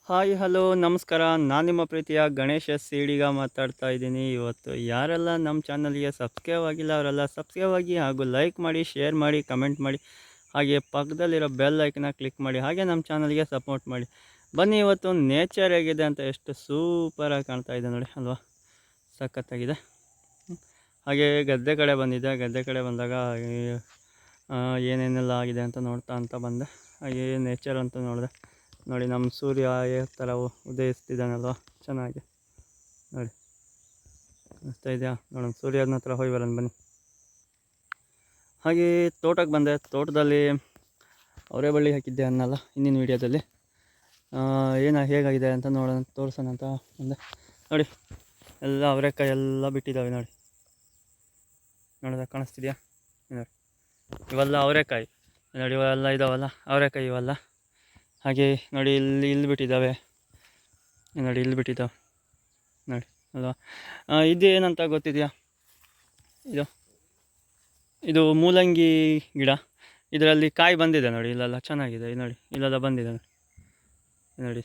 Hi hello ನಮಸ್ಕಾರ. ನಾನು ನಿಮ್ಮ ಪ್ರೀತಿಯ ಗಣೇಶ ಸೀಡಿಗ ಮಾತಾಡ್ತಾ ಇದ್ದೀನಿ. ಇವತ್ತು ಯಾರೆಲ್ಲ ನಮ್ಮ ಚಾನಲ್ಗೆ ಸಬ್ಸ್ಕ್ರೈಬ್ ಆಗಿಲ್ಲ ಅವರೆಲ್ಲ ಸಬ್ಸ್ಕ್ರೈಬ್ ಆಗಿ ಹಾಗೂ ಲೈಕ್ ಮಾಡಿ, ಶೇರ್ ಮಾಡಿ, ಕಮೆಂಟ್ ಮಾಡಿ, ಹಾಗೆ ಪಕ್ಕದಲ್ಲಿರೋ ಬೆಲ್ ಐಕನ್ನ ಕ್ಲಿಕ್ ಮಾಡಿ, ಹಾಗೆ ನಮ್ಮ ಚಾನಲ್ಗೆ ಸಪೋರ್ಟ್ ಮಾಡಿ. ಬನ್ನಿ, ಇವತ್ತು ನೇಚರ್ ಹೇಗಿದೆ ಅಂತ ಎಷ್ಟು ಸೂಪರಾಗಿ ಕಾಣ್ತಾ ಇದೆ ನೋಡಿ ಅಲ್ವಾ, ಸಖತ್ತಾಗಿದೆ. ಹಾಗೆ ಗದ್ದೆ ಕಡೆ ಬಂದಿದ್ದೆ. ಗದ್ದೆ ಕಡೆ ಬಂದಾಗ ಏನೇನೆಲ್ಲ ಆಗಿದೆ ಅಂತ ನೋಡ್ತಾ ಅಂತ ಬಂದೆ. ಹಾಗೆ ನೇಚರ್ ಅಂತ ನೋಡಿದೆ. ನೋಡಿ, ನಮ್ಮ ಸೂರ್ಯ ಥರ ಉದಯಿಸ್ತಿದ್ದಾನಲ್ವ, ಚೆನ್ನಾಗಿ ನೋಡಿ ಅನಿಸ್ತಾ ಇದೆಯಾ? ನೋಡೋಣ, ಸೂರ್ಯನ ಹತ್ರ ಹೋಗಿ ಬರೋಣ ಬನ್ನಿ. ಹಾಗೆ ತೋಟಕ್ಕೆ ಬಂದೆ. ತೋಟದಲ್ಲಿ ಅವರೇ ಬಳ್ಳಿ ಹಾಕಿದ್ದೆ ಅನ್ನಲ್ಲ ಹಿಂದಿನ ವೀಡಿಯೋದಲ್ಲಿ. ಹೇಗಾಗಿದೆ ಅಂತ ನೋಡೋಣ, ತೋರಿಸೋಣ ಅಂತ ಬಂದೆ. ನೋಡಿ, ಎಲ್ಲ ಅವರೆಕಾಯಿ ಎಲ್ಲ ಬಿಟ್ಟಿದ್ದಾವೆ ನೋಡಿ. ನೋಡಿದ ಕಾಣಿಸ್ತಿದೆಯಾ? ನೋಡಿ, ಇವೆಲ್ಲ ಅವರೆಕಾಯಿ ನೋಡಿ, ಇವೆಲ್ಲ ಇದಾವಲ್ಲ ಅವರೆಕಾಯಿ ಇವೆಲ್ಲ. ಹಾಗೆ ನೋಡಿ, ಇಲ್ಲಿ ಬಿಟ್ಟಿದ್ದಾವೆ ನೋಡಿ, ಇಲ್ಲಿ ಬಿಟ್ಟಿದ್ದಾವೆ ನೋಡಿ ಅಲ್ವಾ. ಇದೇನಂತ ಗೊತ್ತಿದೆಯಾ? ಇದು ಮೂಲಂಗಿ ಗಿಡ. ಇದರಲ್ಲಿ ಕಾಯಿ ಬಂದಿದೆ ನೋಡಿ, ಇಲ್ಲೆಲ್ಲ ಚೆನ್ನಾಗಿದೆ ನೋಡಿ, ಇಲ್ಲೆಲ್ಲ ಬಂದಿದೆ ನೋಡಿ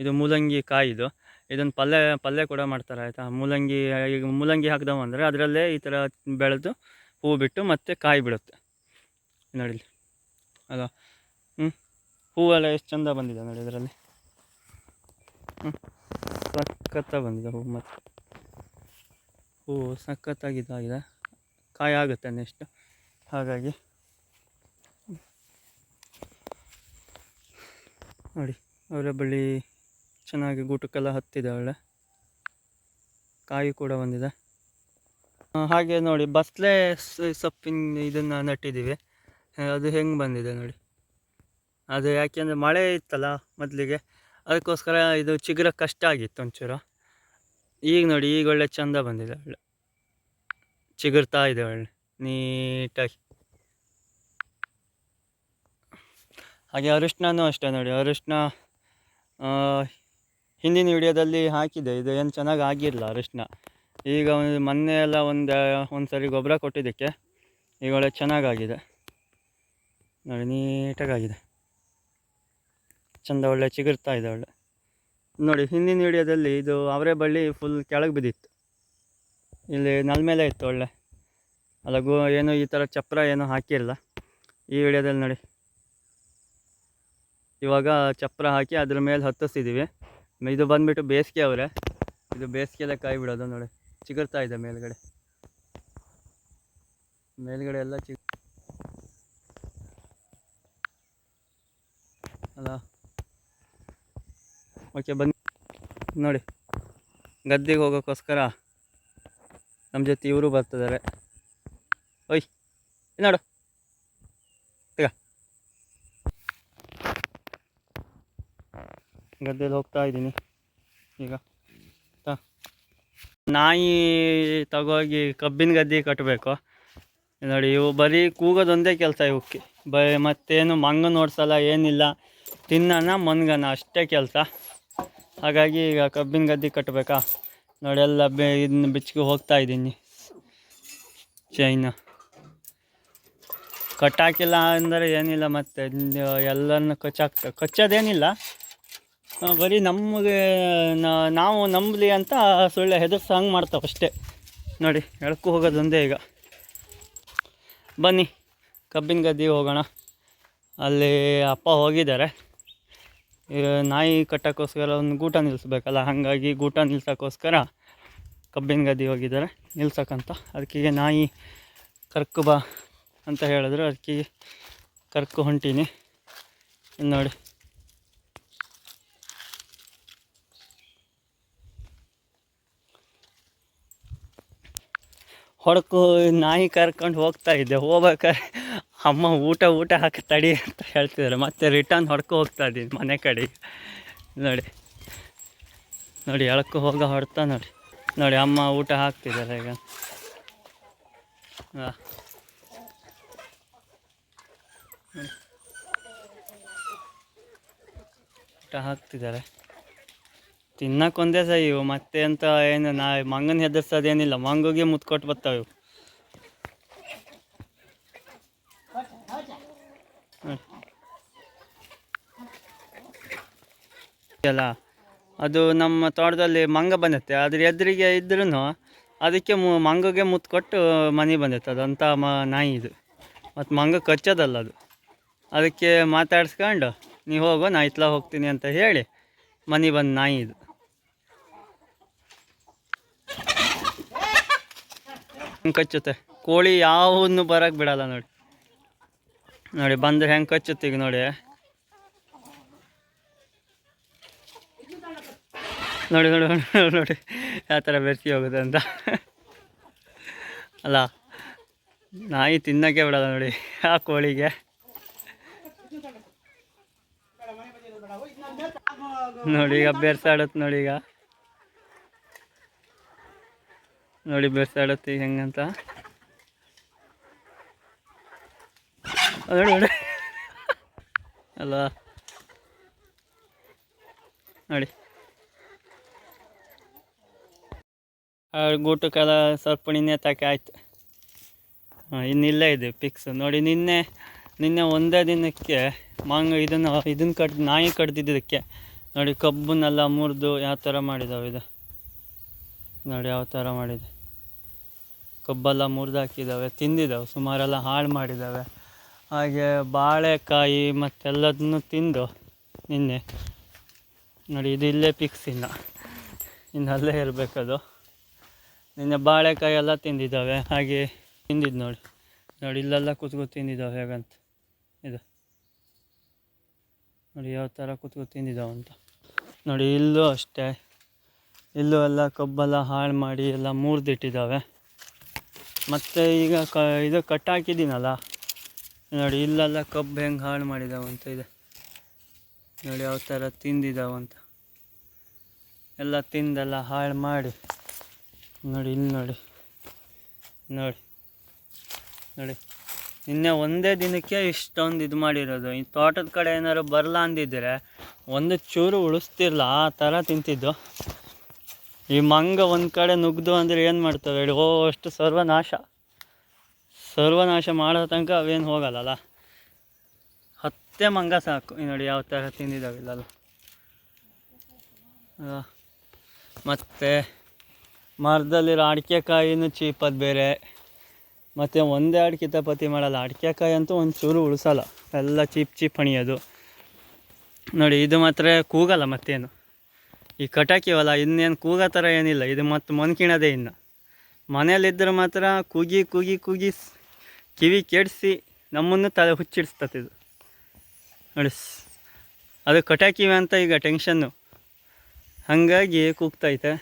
ಇದು ಮೂಲಂಗಿ ಕಾಯಿ. ಇದನ್ನು ಪಲ್ಯ ಕೂಡ ಮಾಡ್ತಾರೆ ಆಯಿತಾ. ಈಗ ಮೂಲಂಗಿ ಹಾಕಿದವು ಅಂದರೆ ಅದರಲ್ಲೇ ಈ ಥರ ಬೆಳೆದು ಹೂ ಬಿಟ್ಟು ಮತ್ತೆ ಕಾಯಿ ಬಿಡುತ್ತೆ ನೋಡಿ ಅಲ್ವಾ. ಹೂವೆಲ್ಲ ಎಷ್ಟು ಚಂದ ಬಂದಿದೆ ನೋಡಿ ಇದರಲ್ಲಿ. ಸಖತ್ತಾಗಿ ಬಂದಿದೆ ಹೂವು, ಮತ್ತು ಹೂವು ಸಖತ್ತಾಗಿದ್ದಾಗಿದೆ. ಕಾಯಿ ಆಗುತ್ತೆ ನೆಕ್ಸ್ಟ್. ಹಾಗಾಗಿ ನೋಡಿ, ಅವರ ಬಳ್ಳಿ ಚೆನ್ನಾಗಿ ಗೂಟಕ್ಕೆಲ್ಲ ಹತ್ತಿದೆ, ಒಳ್ಳೆ ಕಾಯಿ ಕೂಡ ಬಂದಿದೆ. ಹಾಗೆ ನೋಡಿ, ಬಸ್ಲೆ ಸೊಪ್ಪಿನ ಇದನ್ನು ನಟ್ಟಿದ್ದೀವಿ. ಅದು ಹೆಂಗೆ ಬಂದಿದೆ ನೋಡಿ. ಅದು ಯಾಕೆಂದರೆ ಮಳೆ ಇತ್ತಲ್ಲ ಮೊದಲಿಗೆ, ಅದಕ್ಕೋಸ್ಕರ ಇದು ಚಿಗುರ ಕಷ್ಟ ಆಗಿತ್ತು ಒಂಚೂರು. ಈಗ ನೋಡಿ, ಈಗ ಒಳ್ಳೆ ಚಂದ ಬಂದಿದೆ, ಒಳ್ಳೆ ಚಿಗುರ್ತಾ ಇದೆ ಒಳ್ಳೆ ನೀಟಾಗಿ. ಹಾಗೆ ಅರಿಶಿನೂ ಅಷ್ಟೇ ನೋಡಿ. ಅರಿಶಿನ ಹಿಂದಿನ ವಿಡಿಯೋದಲ್ಲಿ ಹಾಕಿದೆ. ಇದು ಏನು ಚೆನ್ನಾಗಿ ಆಗಿರಲಿಲ್ಲ ಅರಿಶಿನ. ಈಗ ಮೊನ್ನೆ ಎಲ್ಲ ಒಂದು ಸರಿ ಗೊಬ್ಬರ ಕೊಟ್ಟಿದ್ದಕ್ಕೆ ಈಗ ಒಳ್ಳೆ ಚೆನ್ನಾಗಾಗಿದೆ ನೋಡಿ, ನೀಟಾಗಾಗಿದೆ, ಚಂದ ಒಳ್ಳೆ ಚಿಗುರ್ತಾ ಇದೆ ಒಳ್ಳೆ. ನೋಡಿ, ಹಿಂದಿನ ವಿಡಿಯೋದಲ್ಲಿ ಇದು ಅವರೇ ಬಳ್ಳಿ ಫುಲ್ ಕೆಳಗೆ ಬಿದ್ದಿತ್ತು, ಇಲ್ಲಿ ನೆಲ ಮೇಲೆ ಇತ್ತು ಒಳ್ಳೆ ಅಲ್ಲ. ಏನು ಈ ಥರ ಚಪ್ಪರ ಏನೂ ಹಾಕಿರಲ್ಲ. ಈ ವಿಡಿಯೋದಲ್ಲಿ ನೋಡಿ, ಇವಾಗ ಚಪ್ಪರ ಹಾಕಿ ಅದ್ರ ಮೇಲೆ ಹತ್ತಿಸಿದ್ದೀವಿ. ಇದು ಬಂದುಬಿಟ್ಟು ಬೇಸಿಗೆ ಅವರೇ. ಇದು ಬೇಸಿಗೆಯಲ್ಲೇ ಕಾಯಿ ಬಿಡೋದು ನೋಡಿ, ಚಿಗುರ್ತಾ ಇದೆ ಮೇಲ್ಗಡೆ ಎಲ್ಲ ಅಲ್ಲ. ಓಕೆ, ಬನ್ನಿ ನೋಡಿ, ಗದ್ದೆಗೆ ಹೋಗೋಕ್ಕೋಸ್ಕರ ನಮ್ಮ ಜೊತೆ ಇವರು ಬರ್ತಿದ್ದಾರೆ. ಓಯ್ ನೋಡು, ಈಗ ಗದ್ದೆಯಲ್ಲಿ ಹೋಗ್ತಾ ಇದ್ದೀನಿ ಈಗ. ನಾಯಿ ತಗೋಗಿ ಕಬ್ಬಿನ ಗದ್ದೆ ಕಟ್ಟಬೇಕು ನೋಡಿ. ಇವು ಬರೀ ಕೂಗೋದೊಂದೇ ಕೆಲಸ ಇವಕ್ಕೆ, ಮತ್ತೇನು ಮಂಗನ ಓಡಿಸಲ್ಲ, ಏನಿಲ್ಲ, ತಿನ್ನೋಣ ಮನ್ಗನ ಅಷ್ಟೇ ಕೆಲಸ. ಹಾಗಾಗಿ ಈಗ ಕಬ್ಬಿನ ಗದ್ದೆ ಕಟ್ಟಬೇಕಾ ನೋಡಿ. ಎಲ್ಲ ಇದನ್ನ ಬಿಚ್ಚಿಗೆ ಹೋಗ್ತಾ ಇದ್ದೀನಿ. ಚೈನ ಕಟ್ಟಾಕಿಲ್ಲ ಅಂದರೆ ಏನಿಲ್ಲ, ಮತ್ತು ಎಲ್ಲರನ್ನ ಕಚ್ಚೋದೇನಿಲ್ಲ. ಬರೀ ನಮಗೆ ನಾವು ನಂಬಲಿ ಅಂತ ಸುಳ್ಳೆ ಹೆದರ್ಸ ಹಂಗೆ ಮಾಡ್ತಾವೆ ಅಷ್ಟೇ ನೋಡಿ. ಎಳ್ಕೊ ಹೋಗೋದೊಂದೇ ಈಗ. ಬನ್ನಿ ಕಬ್ಬಿನ ಗದ್ದೆಗೆ ಹೋಗೋಣ. ಅಲ್ಲಿ ಅಪ್ಪ ಹೋಗಿದ್ದಾರೆ. ಈಗ ನಾಯಿ ಕಟ್ಟೋಕ್ಕೋಸ್ಕರ ಒಂದು ಗೂಟ ನಿಲ್ಲಿಸ್ಬೇಕಲ್ಲ, ಹಾಗಾಗಿ ಗೂಟ ನಿಲ್ಸೋಕ್ಕೋಸ್ಕರ ಕಬ್ಬಿನ ಗದ್ದೆ ಹೋಗಿದ್ದಾರೆ ನಿಲ್ಸೋಕ್ಕಂತ. ಅದಕ್ಕೆ ನಾಯಿ ಕರ್ಕು ಬಾ ಅಂತ ಹೇಳಿದ್ರು, ಅದಕ್ಕೆ ಕರ್ಕು ಹೊಂಟೀನಿ ನೋಡಿ. ಹೊಡ್ಕು ನಾಯಿ ಕರ್ಕೊಂಡು ಹೋಗ್ತಾ ಇದ್ದೆ. ಹೋಗ್ಬೇಕಾದ್ರೆ ಅಮ್ಮ ಊಟ ಹಾಕಿ ತಡಿ ಅಂತ ಹೇಳ್ತಿದ್ದಾರೆ. ಮತ್ತೆ ರಿಟರ್ನ್ ಹೋಗ್ತಾ ಇದ್ದೀನಿ ಮನೆ ಕಡೆಗೆ ನೋಡಿ ಎಳ್ಕೊ ಹೊಡ್ತಾ ನೋಡಿ ಅಮ್ಮ ಊಟ ಹಾಕ್ತಿದ್ದಾರೆ ಈಗ. ಊಟ ಹಾಕ್ತಿದ್ದಾರೆ. ತಿನ್ನಕ್ಕೊಂದೇ ಸಹ ಇವು, ಮತ್ತೆ ಅಂತ ಏನು ಮಂಗನ ಹೆದರ್ಸೋದೇನಿಲ್ಲ. ಮಂಗಿಗೆ ಮುತ್ಕೊಟ್ಟು ಬರ್ತಾವೆ ಇವು. ಅಲ್ಲ, ಅದು ನಮ್ಮ ತೋಟದಲ್ಲಿ ಮಂಗ ಬಂದೈತೆ. ಅದ್ರ ಎದುರಿಗೆ ಇದ್ರೂ ಅದಕ್ಕೆ ಮಂಗಗೆ ಮುತ್ತು ಕೊಟ್ಟು ಮನೆ ಬಂದೈತೆ. ಅದಂಥ ನಾಯಿ ಇದು. ಮತ್ತು ಮಂಗ ಕಚ್ಚೋದಲ್ಲ ಅದು. ಅದಕ್ಕೆ ಮಾತಾಡ್ಸ್ಕೊಂಡು ನೀವು ಹೋಗೋ, ನಾ ಇತ್ಲ ಹೋಗ್ತೀನಿ ಅಂತ ಹೇಳಿ ಮನೆ ಬಂದು ನಾಯಿ ಇದು. ಹೆಂಗೆ ಕಚ್ಚುತ್ತೆ ಕೋಳಿ, ಯಾವನ್ನು ಬರೋಕ್ಕೆ ಬಿಡಲ್ಲ ನೋಡಿ. ನೋಡಿ ಬಂದರೆ ಹೆಂಗೆ ಕಚ್ಚುತ್ತೆ ಈಗ ನೋಡಿ. ನೋಡಿ ನೋಡಿ ನೋಡಿ ನೋಡಿ ಯಾವ ಥರ ಬೆರ್ಸಿ ಹೋಗುತ್ತೆ ಅಂತ. ಅಲ್ಲ, ನಾಯಿ ತಿನ್ನೋಕ್ಕೆ ಬಿಡಲ್ಲ ನೋಡಿ ಆ ಕೋಳಿಗೆ. ನೋಡಿ ಈಗ ಬೆರ್ಸಾಡುತ್ತೆ ನೋಡಿ. ಈಗ ನೋಡಿ ಬೆರ್ಸಾಡುತ್ತೆ ಈಗ ಹೆಂಗಂತ ನೋಡಿ ನೋಡಿ. ಅಲ್ಲ ನೋಡಿ, ಗೂಟಕ್ಕೆಲ್ಲ ಸ್ವಲ್ಪ ನೇತಾಕೆ ಆಯ್ತು. ಇನ್ನಿಲ್ಲೇ ಇದೆ ಪಿಕ್ಸ್ ನೋಡಿ. ನಿನ್ನೆ ಒಂದೇ ದಿನಕ್ಕೆ ಇದನ್ನು ನಾಯಿ ಕಡ್ದಿದ್ದಕ್ಕೆ ನೋಡಿ ಕಬ್ಬನ್ನೆಲ್ಲ ಮುರಿದು ಯಾವ ಥರ ಮಾಡಿದ್ದಾವೆ ಇದು ನೋಡಿ. ಯಾವ ಥರ ಮಾಡಿದೆ, ಕಬ್ಬೆಲ್ಲ ಮುರಿದು ಹಾಕಿದ್ದಾವೆ, ತಿಂದಿದ್ದಾವೆ, ಸುಮಾರೆಲ್ಲ ಹಾಳು ಮಾಡಿದ್ದಾವೆ. ಹಾಗೆ ಬಾಳೆಕಾಯಿ ಮತ್ತೆಲ್ಲದನ್ನು ತಿಂದು ನಿನ್ನೆ ನೋಡಿ. ಇದು ಇಲ್ಲೇ ಪಿಕ್ಸ್ ಇನ್ನಲ್ಲೇ ಇರಬೇಕದು. ನಿನ್ನೆ ಬಾಳೆಕಾಯಿ ಎಲ್ಲ ತಿಂದಿದ್ದಾವೆ. ಹಾಗೆ ತಿಂದಿದ್ದು ನೋಡಿ. ಇಲ್ಲೆಲ್ಲ ಕೂತ್ಕೊಂಡು ತಿಂದಿದ್ದಾವೆ ಹೇಗಂತ. ಇದು ನೋಡಿ ಯಾವ ಥರ ಕೂತ್ಕೊಂಡು ತಿಂದಿದ್ದಾವಂತ ನೋಡಿ. ಇಲ್ಲೂ ಅಷ್ಟೇ, ಇಲ್ಲೂ ಎಲ್ಲ ಕಬ್ಬೆಲ್ಲ ಹಾಳು ಮಾಡಿ ಎಲ್ಲ ಮುರಿದಿಟ್ಟಿದ್ದಾವೆ. ಮತ್ತು ಈಗ ಇದು ಕಟ್ಟಾಕಿದ್ದೀನಲ್ಲ ನೋಡಿ. ಇಲ್ಲೆಲ್ಲ ಕಬ್ಬು ಹೆಂಗೆ ಹಾಳು ಮಾಡಿದಾವಂತ ಇದೆ ನೋಡಿ. ಯಾವ ಥರ ತಿಂದಿದ್ದಾವಂತ ಎಲ್ಲ ತಿಂದೆಲ್ಲ ಹಾಳು ಮಾಡಿ ನೋಡಿ. ಇಲ್ಲಿ ನೋಡಿ ನೋಡಿ ನೋಡಿ. ನಿನ್ನೆ ಒಂದೇ ದಿನಕ್ಕೆ ಇಷ್ಟೊಂದು ಇದು ಮಾಡಿರೋದು. ಈ ತೋಟದ ಕಡೆ ಏನಾದ್ರು ಬರಲ್ಲ ಅಂದಿದ್ದರೆ ಒಂದು ಚೂರು ಉಳಿಸ್ತಿರ್ಲ, ಆ ಥರ ತಿಂತಿದ್ದು. ಈ ಮಂಗ ಒಂದು ಕಡೆ ನುಗ್ದು ಅಂದರೆ ಏನು ಮಾಡ್ತವೆ ಹೇಳಿ? ಅಷ್ಟು ಸರ್ವನಾಶ ಮಾಡೋ ತನಕ ಅವೇನು ಹೋಗಲ್ಲಲ್ಲ. 10 ಮಂಗ ಸಾಕು. ನೋಡಿ ಯಾವ ಥರ ತಿಂದಿದ್ದಾವಿಲ್ಲಲ್ಲ. ಮತ್ತು ಮರದಲ್ಲಿರೋ ಅಡಿಕೆಕಾಯಿನೂ ಚೀಪದು ಬೇರೆ. ಮತ್ತು ಒಂದೇ ಅಡಿಕೆ ತಪತಿ ಮಾಡಲ್ಲ. ಅಡಿಕೆಕಾಯಿ ಅಂತೂ ಒಂದು ಚೂರು ಉಳಿಸಲ್ಲ, ಎಲ್ಲ ಚೀಪ್ ಹಣಿಯೋದು ನೋಡಿ. ಇದು ಮಾತ್ರ ಕೂಗಲ್ಲ ಮತ್ತೇನು. ಈ ಕಟಾಕಿವಲ್ಲ, ಇನ್ನೇನು ಕೂಗೋ ಥರ ಏನಿಲ್ಲ ಇದು. ಮತ್ತು ಮೊನ್ಕಿಣೋದೇ ಇನ್ನು. ಮನೇಲಿದ್ದರೆ ಮಾತ್ರ ಕೂಗಿ ಕಿವಿ ಕೆಡಿಸಿ ನಮ್ಮನ್ನು ತಲೆ ಹುಚ್ಚಿಡಿಸ್ತತಿದು ನೋಡಿ. ಅದು ಕಟಾಕಿವೆ ಅಂತ ಈಗ ಟೆನ್ಷನ್ನು, ಹಾಗಾಗಿ ಕೂಗ್ತೈತೆ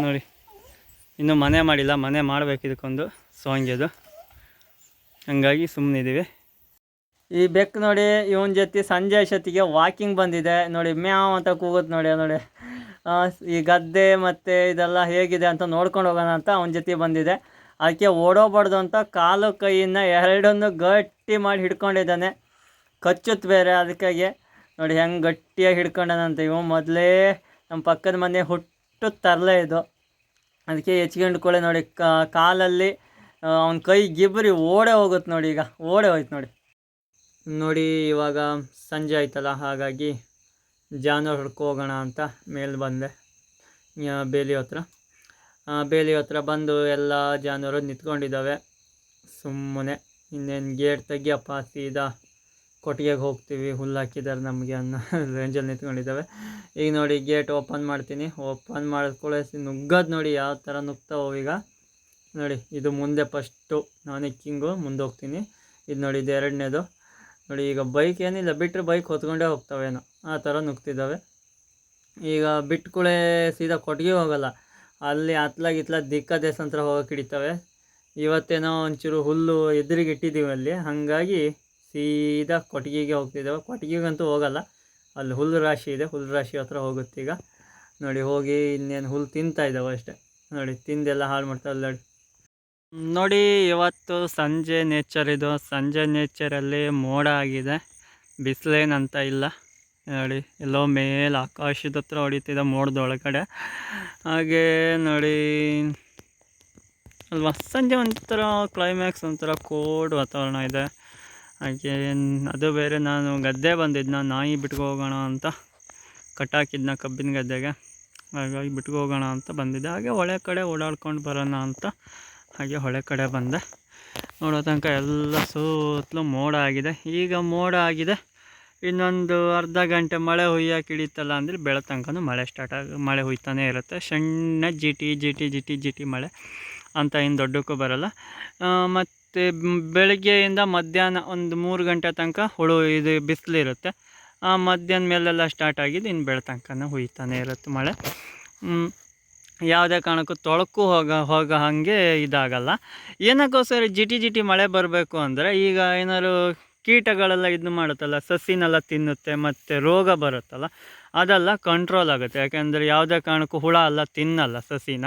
ನೋಡಿ. ಇನ್ನೂ ಮನೆ ಮಾಡಿಲ್ಲ, ಮನೆ ಮಾಡಬೇಕು ಇದಕ್ಕೊಂದು ಸೋಂಗೆದು. ಹಾಗಾಗಿ ಸುಮ್ಮನಿದ್ದೀವಿ. ಈ ಬೆಕ್ಕು ನೋಡಿ, ಇವನ ಜೊತೆ ಸಂಜೆ ಅಷ್ಟೊತ್ತಿಗೆ ವಾಕಿಂಗ್ ಬಂದಿದೆ ನೋಡಿ. ಮ್ಯಾವ್ ಅಂತ ಕೂಗುತ್ತೆ ನೋಡಿ. ಈ ಗದ್ದೆ ಮತ್ತು ಇದೆಲ್ಲ ಹೇಗಿದೆ ಅಂತ ನೋಡ್ಕೊಂಡು ಹೋಗೋಣ ಅಂತ ಅವನ ಜೊತೆ ಬಂದಿದೆ. ಅದಕ್ಕೆ ಓಡೋಗ್ಬಾರ್ದು ಅಂತ ಕಾಲು ಕೈಯನ್ನು ಎರಡನ್ನು ಗಟ್ಟಿ ಮಾಡಿ ಹಿಡ್ಕೊಂಡಿದ್ದಾನೆ. ಕಚ್ಚುತ್ತೆ ಬೇರೆ, ಅದಕ್ಕಾಗಿ ನೋಡಿ ಹೆಂಗೆ ಗಟ್ಟಿಯಾಗಿ ಹಿಡ್ಕೊಂಡಾನಂತ. ಇವು ಮೊದಲೇ ನಮ್ಮ ಪಕ್ಕದ ಮನೆ ಹುಟ್ಟು ತರಲೆ ಇದು. ಅದಕ್ಕೆ ಹೆಚ್ಕೊಂಡ್ಕೊಳ್ಳೆ ನೋಡಿ. ಕಾಲಲ್ಲಿ ಅವನ ಕೈ ಗಿಬ್ಬರಿ ಓಡೇ ಹೋಗುತ್ತೆ ನೋಡಿ. ಈಗ ಓಡೇ ಹೋಯ್ತು ನೋಡಿ. ಇವಾಗ ಸಂಜೆ ಆಯ್ತಲ್ಲ, ಹಾಗಾಗಿ ಜಾನುವಾರು ಹಿಡ್ಕೊ ಹೋಗೋಣ ಅಂತ ಮೇಲೆ ಬಂದೆ. ಬೇಲಿ ಹತ್ರ ಬಂದು ಎಲ್ಲ ಜಾನುವಾರು ನಿಂತ್ಕೊಂಡಿದ್ದಾವೆ ಸುಮ್ಮನೆ. ಇನ್ನೇನು ಗೇಟ್ ತೆಗಿಯಪ್ಪ, ಸೀದಾ ಕೊಟ್ಟಿಗೆಗೆ ಹೋಗ್ತೀವಿ, ಹುಲ್ಲು ಹಾಕಿದ್ದಾರೆ ನಮಗೆ ಅನ್ನೋ ರೇಂಜಲ್ಲಿ ನಿಂತ್ಕೊಂಡಿದ್ದಾವೆ. ಈಗ ನೋಡಿ ಗೇಟ್ ಓಪನ್ ಮಾಡ್ತೀನಿ. ಓಪನ್ ಮಾಡಿದ್ಕೊಳ್ಳೆ ನುಗ್ಗೋದು ನೋಡಿ ಯಾವ ಥರ ನುಗ್ತಾವೆ ಈಗ ನೋಡಿ. ಇದು ಮುಂದೆ ಫಸ್ಟು ನಾನು ಕಿಂಗು ಮುಂದೆ ಹೋಗ್ತೀನಿ. ಇದು ನೋಡಿ, ಇದು ಎರಡನೇದು ನೋಡಿ. ಈಗ ಬೈಕ್ ಏನಿಲ್ಲ, ಬಿಟ್ಟರೆ ಬೈಕ್ ಹೊತ್ಕೊಂಡೇ ಹೋಗ್ತಾವೇನೋ ಆ ಥರ ನುಗ್ತಿದ್ದಾವೆ. ಈಗ ಬಿಟ್ಕೊಳ್ಳೆ ಸೀದಾ ಕೊಟ್ಟಿಗೆ ಹೋಗಲ್ಲ, ಅಲ್ಲಿ ಅತ್ಲಾಗಿತ್ಲ ದಿಕ್ಕ ದೇಶಾಂತರ ಹೋಗೋಕೆ ಹಿಡಿತವೆ. ಇವತ್ತೇನೋ ಒಂಚೂರು ಹುಲ್ಲು ಎದುರಿಗೆ ಇಟ್ಟಿದ್ದೀವಿ ಅಲ್ಲಿ, ಹಾಗಾಗಿ ಸೀದಾ ಕೊಟ್ಟಿಗೆಗೆ ಹೋಗ್ತಿದ್ದಾವೆ. ಕೊಟ್ಟಿಗೆಗಂತೂ ಹೋಗಲ್ಲ, ಅಲ್ಲಿ ಹುಲ್ಲು ರಾಶಿ ಇದೆ, ಹುಲ್ಲು ರಾಶಿ ಹತ್ರ ಹೋಗುತ್ತೀಗ ನೋಡಿ. ಹೋಗಿ ಇನ್ನೇನು ಹುಲ್ಲು ತಿಂತಾಯಿದ್ದಾವೆ ಅಷ್ಟೇ ನೋಡಿ. ತಿಂದೆಲ್ಲ ಹಾಳು ಮಾಡ್ತಾವೆ ನೋಡಿ. ಇವತ್ತು ಸಂಜೆ ನೇಚರ್ ಇದು. ಸಂಜೆ ನೇಚರಲ್ಲಿ ಮೋಡ ಆಗಿದೆ, ಬಿಸಿಲೇನಂತ ಇಲ್ಲ ನೋಡಿ. ಎಲ್ಲೋ ಮೇಲೆ ಆಕಾಶದ ಹತ್ರ ಹೊಡಿತಿದ್ದ ಮೋಡದೊಳಗಡೆ. ಹಾಗೆ ನೋಡಿ ಅಲ್ವಾ, ಸಂಜೆ ಒಂಥರ ಕ್ಲೈಮ್ಯಾಕ್ಸ್, ಒಂಥರ ಕೋಲ್ಡ್ ವಾತಾವರಣ ಇದೆ. ಹಾಗೆ ಅದು ಬೇರೆ ನಾನು ಗದ್ದೆ ಬಂದಿದ್ನ ನಾಯಿ ಬಿಟ್ಕೊ ಹೋಗೋಣ ಅಂತ ಕಟ್ಟಾಕಿದ್ನ ಕಬ್ಬಿನ ಗದ್ದೆಗೆ, ಹಾಗಾಗಿ ಬಿಟ್ಕೊ ಹೋಗೋಣ ಅಂತ ಬಂದಿದ್ದೆ. ಹಾಗೆ ಹೊಳೆ ಕಡೆ ಓಡಾಡ್ಕೊಂಡು ಬರೋಣ ಅಂತ ಹಾಗೆ ಹೊಳೆ ಕಡೆ ಬಂದೆ. ನೋಡೋ ತನಕ ಎಲ್ಲ ಸುತ್ತಲೂ ಮೋಡ ಆಗಿದೆ. ಈಗ ಮೋಡ ಆಗಿದೆ, ಇನ್ನೊಂದು ಅರ್ಧ ಗಂಟೆ ಮಳೆ ಹುಯ್ಯಕ್ಕೆ ಹಿಡಿತಲ್ಲ ಅಂದರೆ ಬೆಳತನಕನೂ ಮಳೆ ಹುಯ್ತಾನೇ ಇರುತ್ತೆ. ಸಣ್ಣ ಜಿಟಿ ಮಳೆ ಅಂತ ಏನು ದೊಡ್ಡಕ್ಕೂ ಬರಲ್ಲ. ಮತ್ತು ಬೆಳಗ್ಗೆಯಿಂದ ಮಧ್ಯಾಹ್ನ ಒಂದು 3 ಗಂಟೆ ತನಕ ಇದು ಬಿಸಿಲಿರುತ್ತೆ. ಮಧ್ಯಾಹ್ನ ಮೇಲೆಲ್ಲ ಸ್ಟಾರ್ಟ್ ಆಗಿದ್ದು ಇನ್ನು ಬೆಳತನಕನೂ ಹುಯ್ತಾನೆ ಇರುತ್ತೆ ಮಳೆ. ಯಾವುದೇ ಕಾರಣಕ್ಕೂ ತೊಳಕು ಹೋಗೋ ಹಾಗೆ ಇದಾಗಲ್ಲ. ಏನಕ್ಕೋಸ್ಕರ ಜಿಟಿ ಮಳೆ ಬರಬೇಕು ಅಂದರೆ, ಈಗ ಏನಾದ್ರು ಕೀಟಗಳೆಲ್ಲ ಇದು ಮಾಡುತ್ತಲ್ಲ, ಸಸಿನೆಲ್ಲ ತಿನ್ನುತ್ತೆ ಮತ್ತು ರೋಗ ಬರುತ್ತಲ್ಲ, ಅದೆಲ್ಲ ಕಂಟ್ರೋಲ್ ಆಗುತ್ತೆ. ಯಾಕೆಂದರೆ ಯಾವುದೇ ಕಾರಣಕ್ಕೂ ಹುಳ ಎಲ್ಲ ತಿನ್ನಲ್ಲ ಸಸಿನ.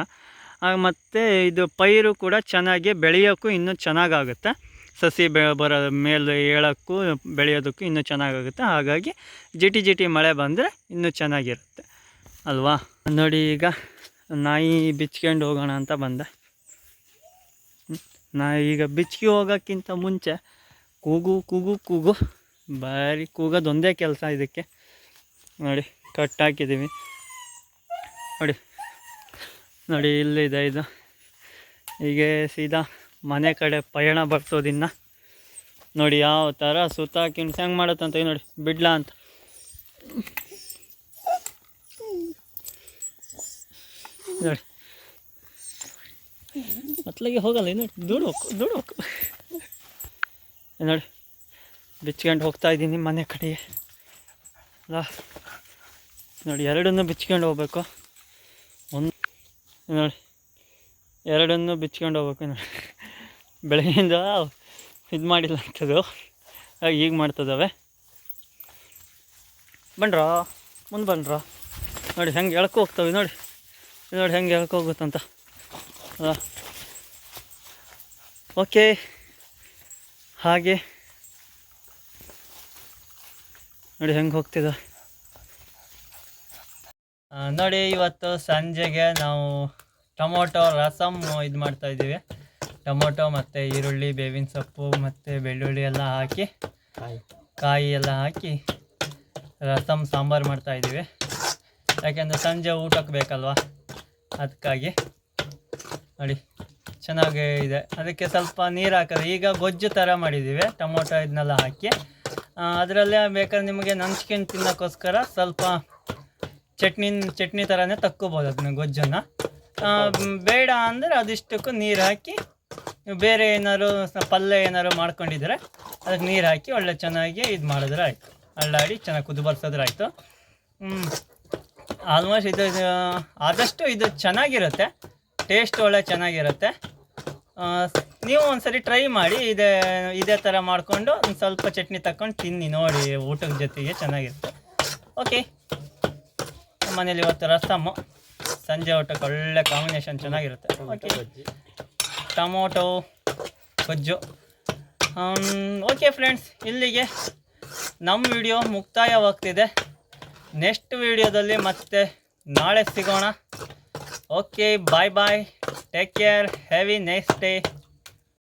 ಮತ್ತು ಇದು ಪೈರು ಕೂಡ ಚೆನ್ನಾಗಿ ಬೆಳೆಯೋಕ್ಕೂ ಇನ್ನೂ ಚೆನ್ನಾಗಾಗುತ್ತೆ. ಸಸಿ ಬರೋ ಮೇಲೆ ಏಳೋಕ್ಕೂ ಬೆಳೆಯೋದಕ್ಕೂ ಇನ್ನೂ ಚೆನ್ನಾಗಾಗುತ್ತೆ. ಹಾಗಾಗಿ ಜಿಟಿ ಮಳೆ ಬಂದರೆ ಇನ್ನೂ ಚೆನ್ನಾಗಿರುತ್ತೆ ಅಲ್ವಾ. ನೋಡಿ, ಈಗ ನಾಯಿ ಬಿಚ್ಕೊಂಡು ಹೋಗೋಣ ಅಂತ ಬಂದೆ. ಈಗ ಬಿಚ್ಕಿ ಹೋಗೋಕ್ಕಿಂತ ಮುಂಚೆ ಕೂಗು ಭಾರಿ ಕೂಗೋದೊಂದೇ ಕೆಲಸ ಇದಕ್ಕೆ. ನೋಡಿ, ಕಟ್ಟಾಕಿದ್ದೀವಿ. ನೋಡಿ ಇಲ್ಲಿದೆ ಇದು. ಹೀಗೆ ಸೀದಾ ಮನೆ ಕಡೆ ಪಯಣ ಬರ್ತೋದಿನ್ನ. ನೋಡಿ ಯಾವ ಥರ ಸುತ್ತಾಕಿಂಡ್ಸ್ ಹೆಂಗೆ ಮಾಡುತ್ತಂತ ನೋಡಿ, ಬಿಡ್ಲಾ ಅಂತ. ನೋಡಿ ಮತ್ಲಾಗೆ ಹೋಗಲ್ಲ, ನೋಡಿ ದೂಡು ಹೋಗು ನೋಡಿ, ಬಿಚ್ಕೊಂಡು ಹೋಗ್ತಾ ಇದ್ದೀನಿ ಮನೆ ಕಡೆಗೆ ಅಲ್ಲ. ನೋಡಿ, ಎರಡನ್ನೂ ಬಿಚ್ಕೊಂಡು ಹೋಗ್ಬೇಕು. ನೋಡಿ, ಎರಡನ್ನೂ ಬಿಚ್ಕೊಂಡು ಹೋಗ್ಬೇಕು. ನೋಡಿ, ಬೆಳಗ್ಗೆಯಿಂದ ಇದು ಮಾಡಿಲ್ಲ ಅಂತದು, ಈಗ ಮಾಡ್ತದವೆ. ಮುಂದೆ ಬನ್ರ. ನೋಡಿ ಹೆಂಗೆ ಎಳ್ಕೊ ಹೋಗ್ತವೆ. ನೋಡಿ ಹೆಂಗೆ ಎಳ್ಕೊ ಹೋಗುತ್ತಂತ. ಓಕೆ, ಹಾಗೆ ನೋಡಿ ಹೆಂಗೆ ಹೋಗ್ತಿದ. ನೋಡಿ, ಇವತ್ತು ಸಂಜೆಗೆ ನಾವು ಟೊಮೊಟೊ ರಸಮ್ ಇದು ಮಾಡ್ತಾಯಿದ್ದೀವಿ. ಟೊಮೊಟೊ ಮತ್ತು ಈರುಳ್ಳಿ, ಬೇವಿನ ಸೊಪ್ಪು ಮತ್ತು ಬೆಳ್ಳುಳ್ಳಿ ಎಲ್ಲ ಹಾಕಿ, ಕಾಯಿ ಎಲ್ಲ ಹಾಕಿ ರಸಮ್ ಸಾಂಬಾರು ಮಾಡ್ತಾಯಿದ್ದೀವಿ. ಯಾಕೆಂದರೆ ಸಂಜೆ ಊಟಕ್ಕೆ ಬೇಕಲ್ವ, ಅದಕ್ಕಾಗಿ. ನೋಡಿ ಚೆನ್ನಾಗೇ ಇದೆ. ಅದಕ್ಕೆ ಸ್ವಲ್ಪ ನೀರು ಹಾಕೋದು. ಈಗ ಗೊಜ್ಜು ಥರ ಮಾಡಿದ್ದೀವಿ, ಟೊಮೊಟೊ ಇದನ್ನೆಲ್ಲ ಹಾಕಿ. ಅದರಲ್ಲೇ ಬೇಕಾದ್ರೆ ನಿಮಗೆ ನಂಚ್ಕೊಂಡು ತಿನ್ನೋಕ್ಕೋಸ್ಕರ ಸ್ವಲ್ಪ ಚಟ್ನಿ ಥರನೇ ತಕ್ಕೋಬೋದು ಅದನ್ನ ಗೊಜ್ಜನ್ನು. ಬೇಡ ಅಂದರೆ ಅದಿಷ್ಟಕ್ಕೂ ನೀರು ಹಾಕಿ, ಬೇರೆ ಏನಾದ್ರು ಪಲ್ಯ ಏನಾದ್ರು ಮಾಡ್ಕೊಂಡಿದ್ರೆ ಅದಕ್ಕೆ ನೀರು ಹಾಕಿ ಒಳ್ಳೆ ಚೆನ್ನಾಗಿ ಇದು ಮಾಡಿದ್ರೆ ಆಯಿತು. ಅಳ್ಳಾಡಿ ಚೆನ್ನಾಗಿ ಕುದಿಬರ್ಸಿದ್ರೆ ಆಯಿತು. ಆಲ್ಮೋಸ್ಟ್ ಇದು ಆದಷ್ಟು ಇದು ಚೆನ್ನಾಗಿರುತ್ತೆ, ಟೇಸ್ಟ್ ಒಳ್ಳೆ ಚೆನ್ನಾಗಿರುತ್ತೆ. ನೀವು ಒಂದ್ಸರಿ ಟ್ರೈ ಮಾಡಿ. ಇದೇ ಥರ ಮಾಡಿಕೊಂಡು ಒಂದು ಸ್ವಲ್ಪ ಚಟ್ನಿ ತಗೊಂಡು ತಿನ್ನಿ ನೋಡಿ, ಊಟದ ಜೊತೆಗೆ ಚೆನ್ನಾಗಿರುತ್ತೆ. ಓಕೆ, ನಮ್ಮ ಮನೇಲಿ ಇವತ್ತು ರಸಮ್ಮು, ಸಂಜೆ ಊಟಕ್ಕೆ ಒಳ್ಳೆ ಕಾಂಬಿನೇಷನ್ ಚೆನ್ನಾಗಿರುತ್ತೆ. ಓಕೆ, ಟೊಮೊಟೊ ಗೊಜ್ಜು. ಓಕೆ ಫ್ರೆಂಡ್ಸ್, ಇಲ್ಲಿಗೆ ನಮ್ಮ ವಿಡಿಯೋ ಮುಕ್ತಾಯವಾಗ್ತಿದೆ. ನೆಕ್ಸ್ಟ್ ವಿಡಿಯೋದಲ್ಲಿ ಮತ್ತೆ ನಾಳೆ ಸಿಗೋಣ. Okay, bye, take care, have a nice day.